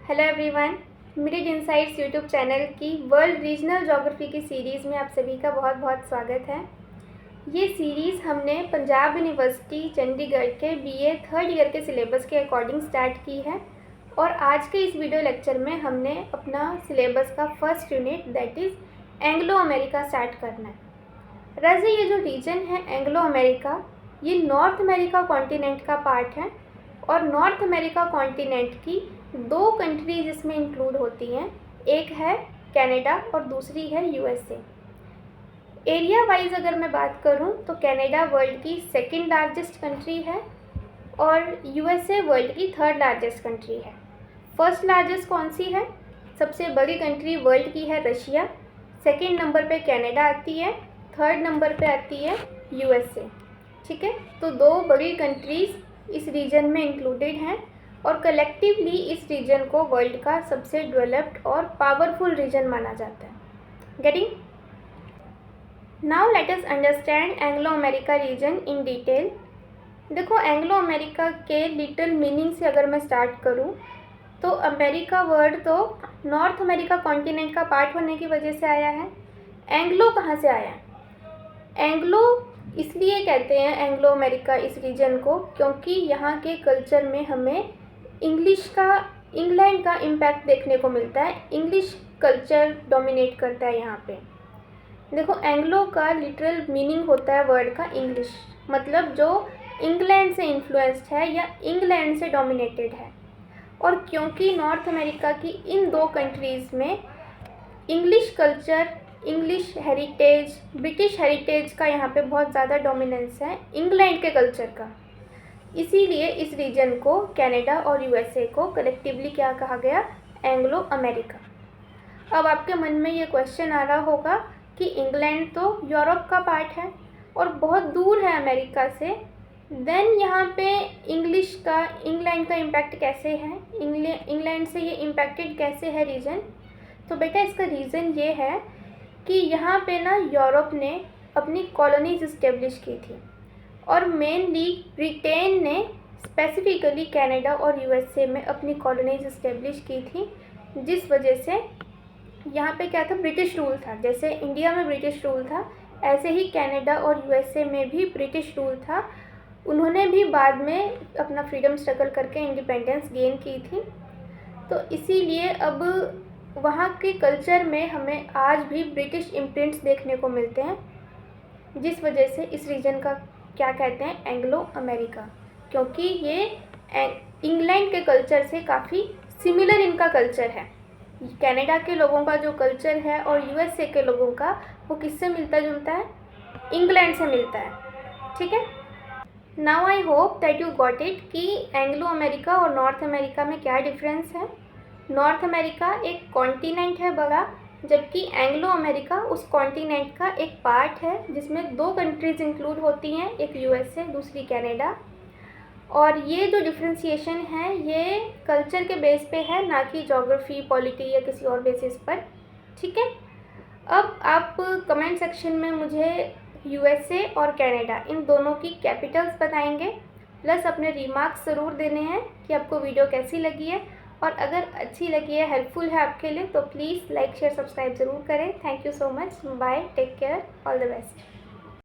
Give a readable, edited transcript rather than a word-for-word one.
Hello everyone, myriad insights YouTube channel की world regional geography की series में आप सभी का बहुत बहुत स्वागत है। ये सीरीज़ हमने पंजाब यूनिवर्सिटी चंडीगढ़ के बीए थर्ड ईयर के सिलेबस के अकॉर्डिंग स्टार्ट की है और आज के इस वीडियो लेक्चर में हमने अपना सिलेबस का first unit that is Anglo America start करना है। वैसे ये जो रीजन है एंग्लो अमेरिका, ये नॉर्थ अमेरिका कॉन्टिनेंट का पार्ट है और नॉर्थ अमेरिका कॉन्टिनेंट की दो कंट्रीज इसमें इंक्लूड होती हैं, एक है कनाडा और दूसरी है यूएसए। एरिया वाइज अगर मैं बात करूं तो कनाडा वर्ल्ड की सेकंड लार्जेस्ट कंट्री है और यूएसए वर्ल्ड की थर्ड लार्जेस्ट कंट्री है। फर्स्ट लार्जेस्ट कौन सी है? सबसे बड़ी कंट्री वर्ल्ड की है रशिया, सेकंड नंबर पे कनाडा आती है, थर्ड नंबर पे आती है यूएसए। ठीक है, तो दो बड़ी कंट्रीज़ इस रीजन में इंक्लूडेड हैं और कलेक्टिवली इस रीजन को वर्ल्ड का सबसे डेवलप्ड और पावरफुल रीजन माना जाता है। Getting? Now let us understand Anglo America region in detail. देखो, एंग्लो अमेरिका के लिटिल मीनिंग से अगर मैं स्टार्ट करूं तो अमेरिका वर्ड तो नॉर्थ अमेरिका कॉन्टिनेंट का पार्ट होने की वजह से आया है। एंग्लो कहाँ से आया? एंग्लो इसलिए कहते हैं एंग्लो अमेरिका इस रीजन को क्योंकि यहाँ के कल्चर में हमें इंग्लिश का, इंग्लैंड का इम्पैक्ट देखने को मिलता है। इंग्लिश कल्चर डोमिनेट करता है यहाँ पे। देखो, एंग्लो का लिटरल मीनिंग होता है वर्ड का इंग्लिश, मतलब जो इंग्लैंड से इन्फ्लुएंस्ड है या इंग्लैंड से डोमिनेटेड है। और क्योंकि नॉर्थ अमेरिका की इन दो कंट्रीज़ में English culture, English heritage, British heritage का यहाँ पे बहुत ज़्यादा डोमिनेंस है इंग्लैंड के कल्चर का, इसीलिए इस रीजन को कनाडा और यूएसए को कलेक्टिवली क्या कहा गया? Anglo America. अब आपके मन में ये क्वेश्चन आ रहा होगा कि इंग्लैंड तो यूरोप का पार्ट है और बहुत दूर है अमेरिका से, देन यहाँ पे इंग्लिश का, इंग्लैंड का इम्पैक्ट कैसे है? इंग्लैंड से ये इम्पैक्टेड कैसे है रीजन? तो बेटा, इसका रीज़न ये है कि यहाँ पे ना यूरोप ने अपनी कॉलोनीज इस्टेब्लिश की थी और मेनली ब्रिटेन ने स्पेसिफिकली कनाडा और यूएसए में अपनी कॉलोनीज इस्टेब्लिश की थी, जिस वजह से यहाँ पे क्या था? ब्रिटिश रूल था। जैसे इंडिया में ब्रिटिश रूल था, ऐसे ही कनाडा और यूएसए में भी ब्रिटिश रूल था। उन्होंने भी बाद में अपना फ्रीडम स्ट्रगल करके इंडिपेंडेंस गेन की थी। तो इसीलिए अब वहाँ के कल्चर में हमें आज भी ब्रिटिश इम्प्रिंट्स देखने को मिलते हैं, जिस वजह से इस रीजन का क्या कहते हैं? एंग्लो अमेरिका, क्योंकि ये इंग्लैंड के कल्चर से काफ़ी सिमिलर इनका कल्चर है। कनाडा के लोगों का जो कल्चर है और यूएसए के लोगों का, वो किससे मिलता जुलता है? इंग्लैंड से मिलता है। ठीक है, now I hope that you got it कि एंग्लो अमेरिका और नॉर्थ अमेरिका में क्या डिफरेंस है। नॉर्थ अमेरिका एक कॉन्टिनेंट है बड़ा, जबकि एंग्लो अमेरिका उस कॉन्टिनेंट का एक पार्ट है जिसमें दो कंट्रीज़ इंक्लूड होती हैं, एक यूएसए, दूसरी कनाडा। और ये जो डिफ्रेंशिएशन है ये कल्चर के बेस पे है, ना कि ज्योग्राफी, पॉलिटी या किसी और बेसिस पर। ठीक है, अब आप कमेंट सेक्शन में मुझे यूएसए और कनाडा इन दोनों की कैपिटल्स बताएंगे, प्लस अपने रिमार्क्स ज़रूर देने हैं कि आपको वीडियो कैसी लगी है। और अगर अच्छी लगी है, हेल्पफुल है आपके लिए, तो प्लीज़ लाइक, शेयर, सब्सक्राइब ज़रूर करें। Thank you so much. Bye, take care, all the best.